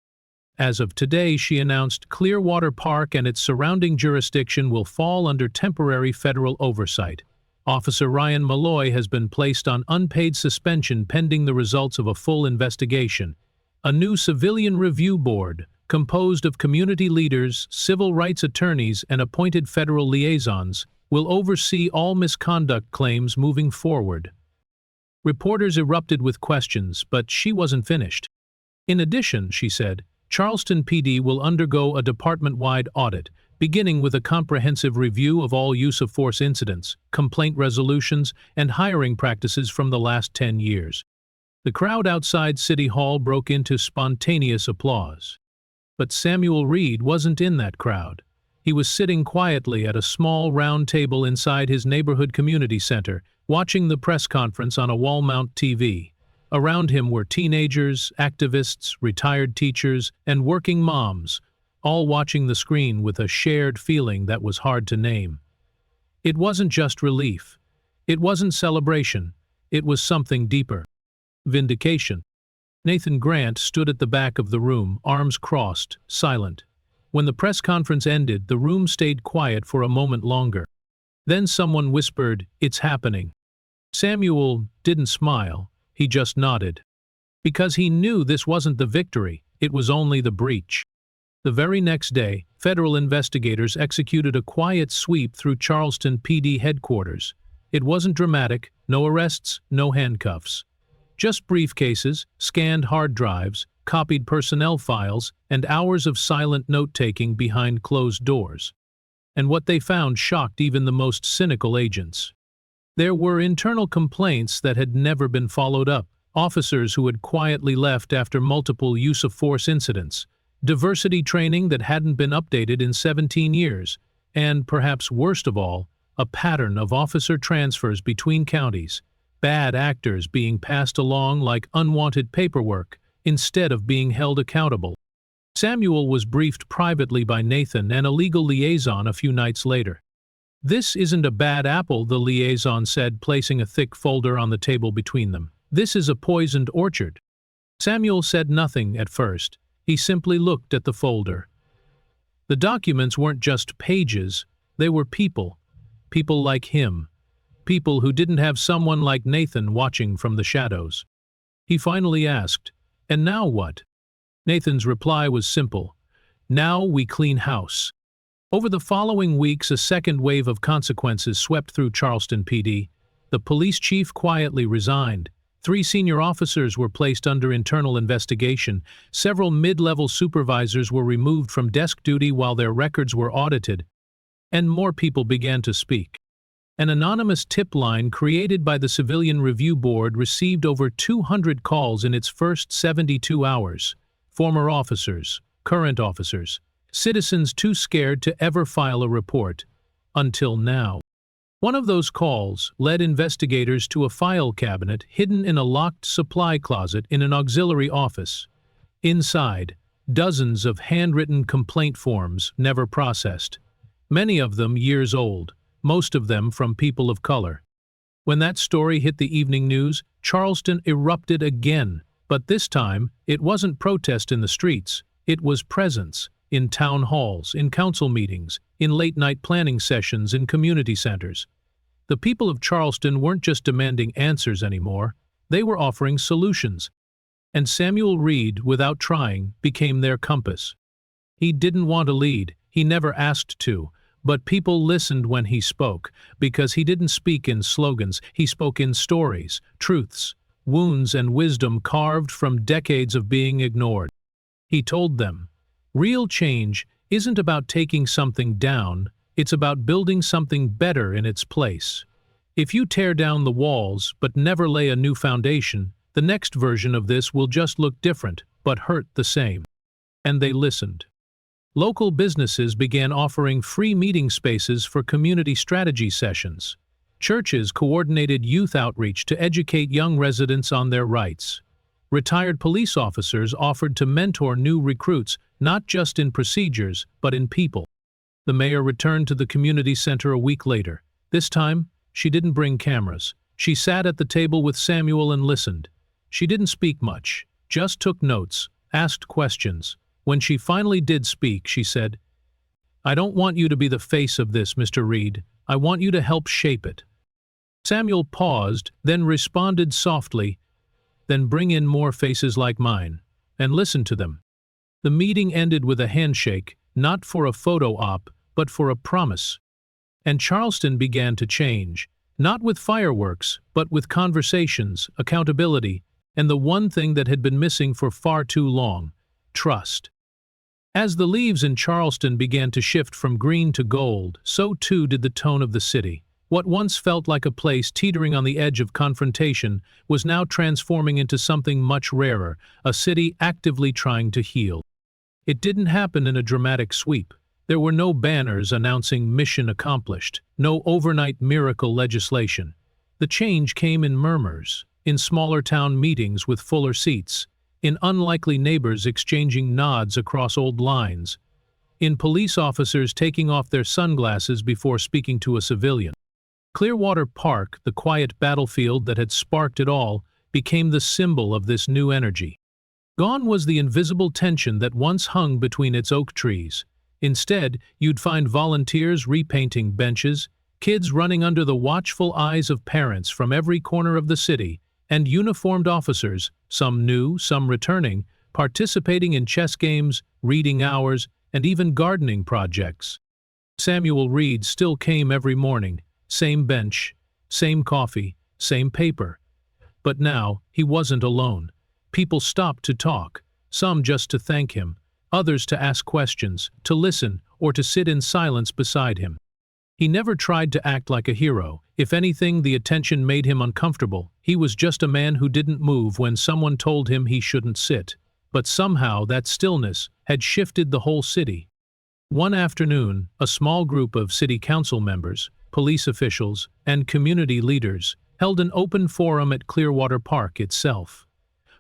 As of today, she announced, Clearwater Park and its surrounding jurisdiction will fall under temporary federal oversight. Officer Ryan Malloy has been placed on unpaid suspension pending the results of a full investigation. A new civilian review board, composed of community leaders, civil rights attorneys, and appointed federal liaisons, will oversee all misconduct claims moving forward. Reporters erupted with questions, but she wasn't finished. In addition, she said, Charleston PD will undergo a department-wide audit, beginning with a comprehensive review of all use-of-force incidents, complaint resolutions, and hiring practices from the last 10 years. The crowd outside City Hall broke into spontaneous applause. But Samuel Reed wasn't in that crowd. He was sitting quietly at a small round table inside his neighborhood community center, watching the press conference on a wall-mount TV. Around him were teenagers, activists, retired teachers, and working moms, all watching the screen with a shared feeling that was hard to name. It wasn't just relief. It wasn't celebration. It was something deeper. Vindication. Nathan Grant stood at the back of the room, arms crossed, silent. When the press conference ended, the room stayed quiet for a moment longer. Then someone whispered, "It's happening." Samuel didn't smile, he just nodded. Because he knew this wasn't the victory, it was only the breach. The very next day, federal investigators executed a quiet sweep through Charleston PD headquarters. It wasn't dramatic, no arrests, no handcuffs. Just briefcases, scanned hard drives, copied personnel files, and hours of silent note-taking behind closed doors. And what they found shocked even the most cynical agents. There were internal complaints that had never been followed up, officers who had quietly left after multiple use-of-force incidents, diversity training that hadn't been updated in 17 years, and, perhaps worst of all, a pattern of officer transfers between counties, bad actors being passed along like unwanted paperwork instead of being held accountable. Samuel was briefed privately by Nathan and a legal liaison a few nights later. "This isn't a bad apple," the liaison said, placing a thick folder on the table between them. "This is a poisoned orchard." Samuel said nothing at first. He simply looked at the folder. The documents weren't just pages, they were people. People like him. People who didn't have someone like Nathan watching from the shadows. He finally asked, "And now what?" Nathan's reply was simple. "Now we clean house." Over the following weeks, a second wave of consequences swept through Charleston PD. The police chief quietly resigned. 3 senior officers were placed under internal investigation. Several mid-level supervisors were removed from desk duty while their records were audited. And more people began to speak. An anonymous tip line created by the Civilian Review Board received over 200 calls in its first 72 hours. Former officers, current officers, citizens too scared to ever file a report. Until now. One of those calls led investigators to a file cabinet hidden in a locked supply closet in an auxiliary office. Inside, dozens of handwritten complaint forms never processed. Many of them years old, most of them from people of color. When that story hit the evening news, Charleston erupted again. But this time, it wasn't protest in the streets, it was presence. In town halls, in council meetings, in late-night planning sessions in community centers. The people of Charleston weren't just demanding answers anymore, they were offering solutions. And Samuel Reed, without trying, became their compass. He didn't want to lead, he never asked to, but people listened when he spoke, because he didn't speak in slogans, he spoke in stories, truths, wounds and wisdom carved from decades of being ignored. He told them, real change isn't about taking something down, it's about building something better in its place. If you tear down the walls but never lay a new foundation, the next version of this will just look different, but hurt the same. And they listened. Local businesses began offering free meeting spaces for community strategy sessions. Churches coordinated youth outreach to educate young residents on their rights. Retired police officers offered to mentor new recruits, not just in procedures, but in people. The mayor returned to the community center a week later. This time, she didn't bring cameras. She sat at the table with Samuel and listened. She didn't speak much, just took notes, asked questions. When she finally did speak, she said, "I don't want you to be the face of this, Mr. Reed. I want you to help shape it." Samuel paused, then responded softly, "Then bring in more faces like mine, and listen to them." The meeting ended with a handshake, not for a photo op, but for a promise. And Charleston began to change, not with fireworks, but with conversations, accountability, and the one thing that had been missing for far too long, trust. As the leaves in Charleston began to shift from green to gold, so too did the tone of the city. What once felt like a place teetering on the edge of confrontation was now transforming into something much rarer, a city actively trying to heal. It didn't happen in a dramatic sweep. There were no banners announcing mission accomplished, no overnight miracle legislation. The change came in murmurs, in smaller town meetings with fuller seats, in unlikely neighbors exchanging nods across old lines, in police officers taking off their sunglasses before speaking to a civilian. Clearwater Park, the quiet battlefield that had sparked it all, became the symbol of this new energy. Gone was the invisible tension that once hung between its oak trees. Instead, you'd find volunteers repainting benches, kids running under the watchful eyes of parents from every corner of the city, and uniformed officers, some new, some returning, participating in chess games, reading hours, and even gardening projects. Samuel Reed still came every morning, same bench, same coffee, same paper. But now, he wasn't alone. People stopped to talk, some just to thank him, others to ask questions, to listen, or to sit in silence beside him. He never tried to act like a hero. If anything, the attention made him uncomfortable. He was just a man who didn't move when someone told him he shouldn't sit. But somehow that stillness had shifted the whole city. One afternoon, a small group of city council members, police officials, and community leaders held an open forum at Clearwater Park itself.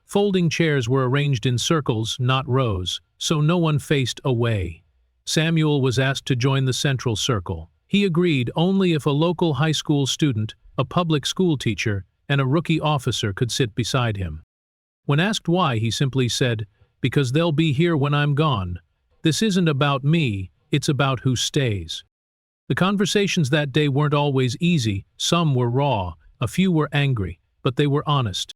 Folding chairs were arranged in circles, not rows, so no one faced away. Samuel was asked to join the central circle. He agreed only if a local high school student, a public school teacher, and a rookie officer could sit beside him. When asked why, he simply said, "Because they'll be here when I'm gone. This isn't about me, it's about who stays." The conversations that day weren't always easy, some were raw, a few were angry, but they were honest.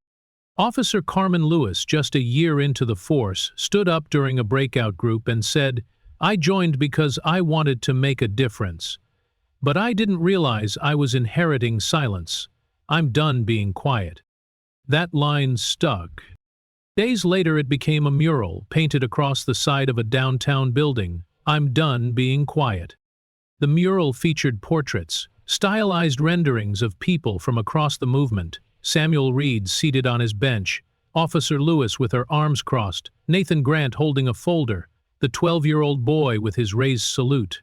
Officer Carmen Lewis, just a year into the force, stood up during a breakout group and said, "I joined because I wanted to make a difference. But I didn't realize I was inheriting silence. I'm done being quiet." That line stuck. Days later it became a mural painted across the side of a downtown building, "I'm done being quiet." The mural featured portraits, stylized renderings of people from across the movement, Samuel Reed seated on his bench, Officer Lewis with her arms crossed, Nathan Grant holding a folder, the 12-year-old boy with his raised salute.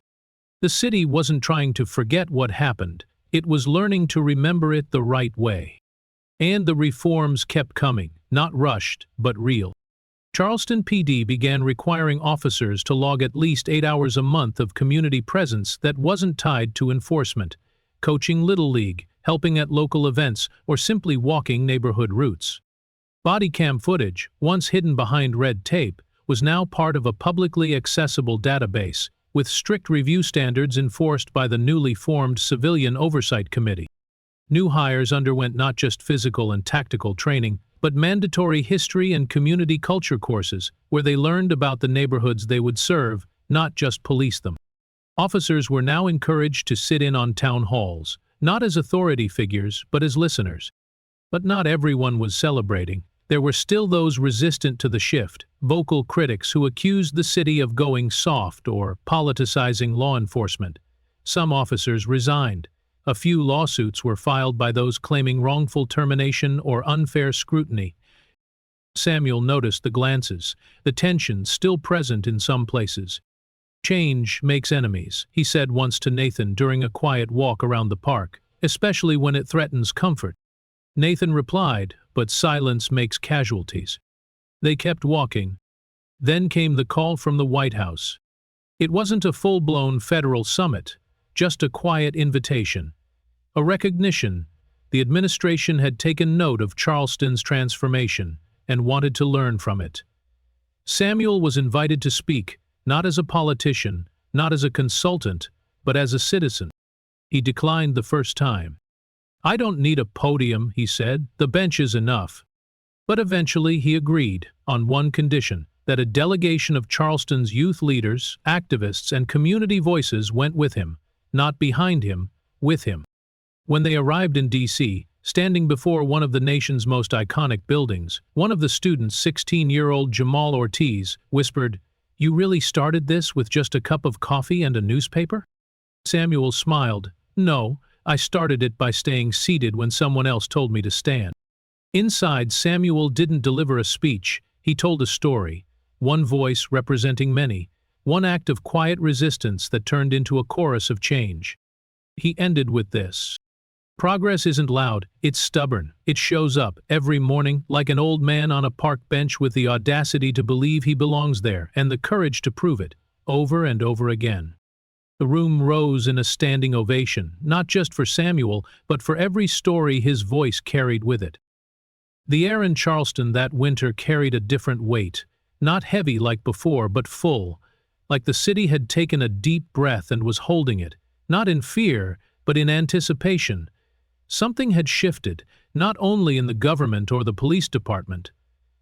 The city wasn't trying to forget what happened, it was learning to remember it the right way. And the reforms kept coming, not rushed, but real. Charleston PD began requiring officers to log at least 8 hours a month of community presence that wasn't tied to enforcement, coaching Little League, helping at local events, or simply walking neighborhood routes. Body cam footage, once hidden behind red tape, was now part of a publicly accessible database, with strict review standards enforced by the newly formed Civilian Oversight Committee. New hires underwent not just physical and tactical training, but mandatory history and community culture courses, where they learned about the neighborhoods they would serve, not just police them. Officers were now encouraged to sit in on town halls, not as authority figures, but as listeners. But not everyone was celebrating. There were still those resistant to the shift, vocal critics who accused the city of going soft or politicizing law enforcement. Some officers resigned. A few lawsuits were filed by those claiming wrongful termination or unfair scrutiny. Samuel noticed the glances, the tension still present in some places. "Change makes enemies," he said once to Nathan during a quiet walk around the park, "especially when it threatens comfort." Nathan replied, "But silence makes casualties." They kept walking. Then came the call from the White House. It wasn't a full-blown federal summit, just a quiet invitation. A recognition. The administration had taken note of Charleston's transformation and wanted to learn from it. Samuel was invited to speak, not as a politician, not as a consultant, but as a citizen. He declined the first time. "I don't need a podium," he said, "the bench is enough." But eventually he agreed, on one condition, that a delegation of Charleston's youth leaders, activists, and community voices went with him, not behind him, with him. When they arrived in D.C., standing before one of the nation's most iconic buildings, one of the students, 16-year-old Jamal Ortiz, whispered, "You really started this with just a cup of coffee and a newspaper?" Samuel smiled. "No, I started it by staying seated when someone else told me to stand." Inside, Samuel didn't deliver a speech, he told a story. One voice representing many, one act of quiet resistance that turned into a chorus of change. He ended with this: "Progress isn't loud, it's stubborn. It shows up every morning like an old man on a park bench with the audacity to believe he belongs there and the courage to prove it, over and over again." The room rose in a standing ovation, not just for Samuel, but for every story his voice carried with it. The air in Charleston that winter carried a different weight, not heavy like before, but full, like the city had taken a deep breath and was holding it, not in fear, but in anticipation. Something had shifted, not only in the government or the police department,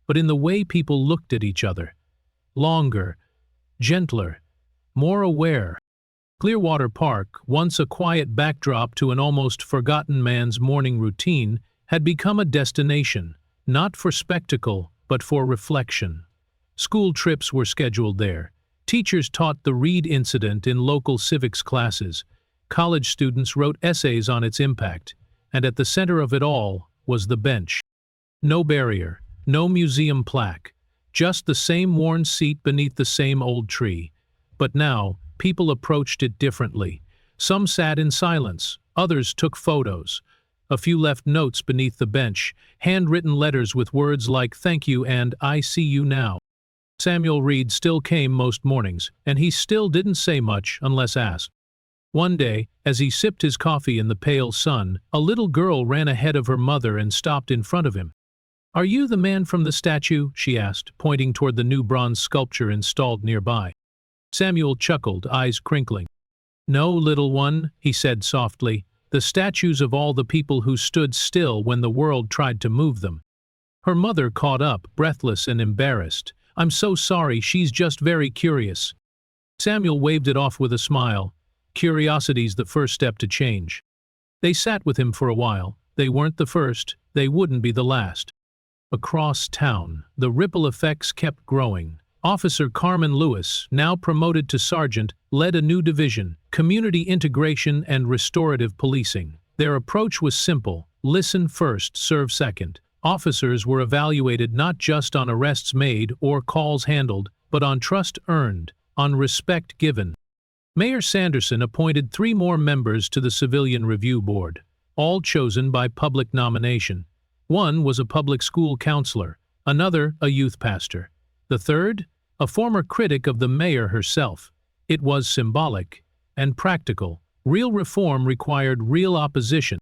but in the way people looked at each other. Longer, gentler, more aware. Clearwater Park, once a quiet backdrop to an almost forgotten man's morning routine, had become a destination, not for spectacle, but for reflection. School trips were scheduled there. Teachers taught the Reed incident in local civics classes. College students wrote essays on its impact. And at the center of it all was the bench. No barrier, no museum plaque, just the same worn seat beneath the same old tree. But now, people approached it differently. Some sat in silence, others took photos. A few left notes beneath the bench, handwritten letters with words like "thank you" and "I see you now." Samuel Reed still came most mornings, and he still didn't say much unless asked. One day, as he sipped his coffee in the pale sun, a little girl ran ahead of her mother and stopped in front of him. "Are you the man from the statue?" she asked, pointing toward the new bronze sculpture installed nearby. Samuel chuckled, eyes crinkling. "No, little one," he said softly, "the statues of all the people who stood still when the world tried to move them." Her mother caught up, breathless and embarrassed. "I'm so sorry, she's just very curious." Samuel waved it off with a smile. Curiosity's the first step to change. They sat with him for a while. They weren't the first, they wouldn't be the last. Across town, the ripple effects kept growing. Officer Carmen Lewis, now promoted to sergeant, led a new division, community integration and restorative policing. Their approach was simple: listen first, serve second. Officers were evaluated not just on arrests made or calls handled, but on trust earned, on respect given. Mayor Sanderson appointed 3 more members to the Civilian Review Board, all chosen by public nomination. One was a public school counselor, another a youth pastor. The third, a former critic of the mayor herself. It was symbolic and practical. Real reform required real opposition.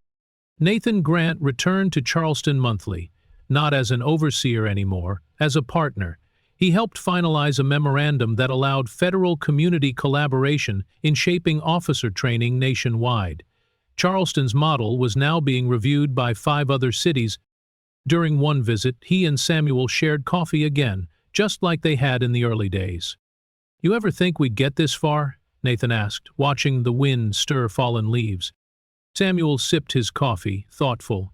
Nathan Grant returned to Charleston monthly, not as an overseer anymore, as a partner. He helped finalize a memorandum that allowed federal community collaboration in shaping officer training nationwide. Charleston's model was now being reviewed by 5 other cities. During one visit, he and Samuel shared coffee again, just like they had in the early days. "You ever think we'd get this far?" Nathan asked, watching the wind stir fallen leaves. Samuel sipped his coffee, thoughtful.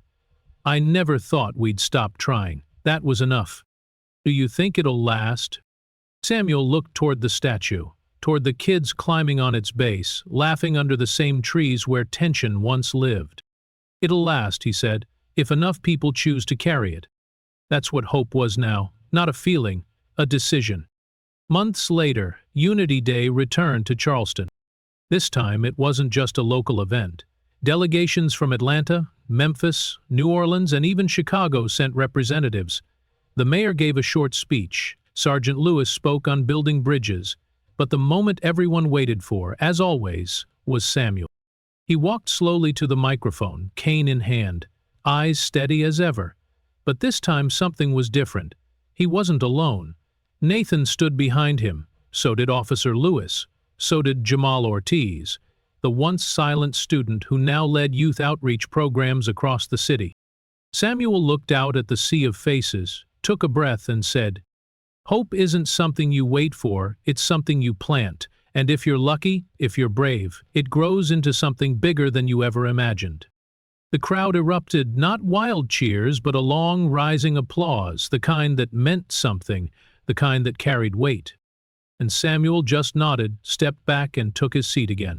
"I never thought we'd stop trying. That was enough." "Do you think it'll last?" Samuel looked toward the statue, toward the kids climbing on its base, laughing under the same trees where tension once lived. "It'll last," he said, "if enough people choose to carry it." That's what hope was now, not a feeling, a decision. Months later, Unity Day returned to Charleston. This time it wasn't just a local event. Delegations from Atlanta, Memphis, New Orleans, and even Chicago sent representatives. The mayor gave a short speech. Sergeant Lewis spoke on building bridges. But the moment everyone waited for, as always, was Samuel. He walked slowly to the microphone, cane in hand, eyes steady as ever. But this time something was different. He wasn't alone. Nathan stood behind him. So did Officer Lewis. So did Jamal Ortiz, the once silent student who now led youth outreach programs across the city. Samuel looked out at the sea of faces, took a breath and said, "Hope isn't something you wait for, it's something you plant, and if you're lucky, if you're brave, it grows into something bigger than you ever imagined." The crowd erupted, not wild cheers, but a long, rising applause, the kind that meant something, the kind that carried weight. And Samuel just nodded, stepped back, and took his seat again.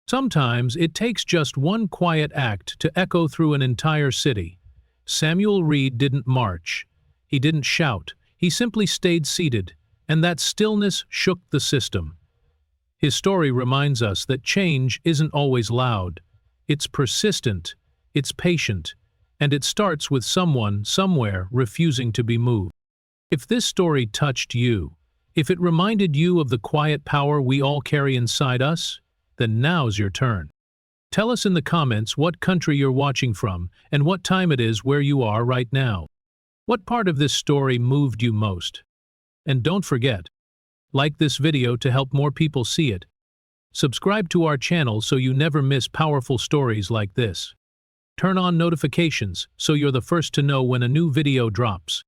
Sometimes it takes just one quiet act to echo through an entire city. Samuel Reed didn't march. He didn't shout. He simply stayed seated, and that stillness shook the system. His story reminds us that change isn't always loud. It's persistent, it's patient, and it starts with someone, somewhere, refusing to be moved. If this story touched you, if it reminded you of the quiet power we all carry inside us, then now's your turn. Tell us in the comments what country you're watching from and what time it is where you are right now. What part of this story moved you most? And don't forget, like this video to help more people see it. Subscribe to our channel so you never miss powerful stories like this. Turn on notifications so you're the first to know when a new video drops.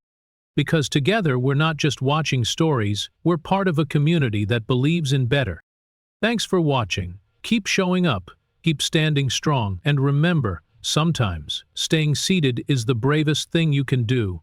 Because together we're not just watching stories, we're part of a community that believes in better. Thanks for watching. Keep showing up, keep standing strong, and remember, sometimes, staying seated is the bravest thing you can do.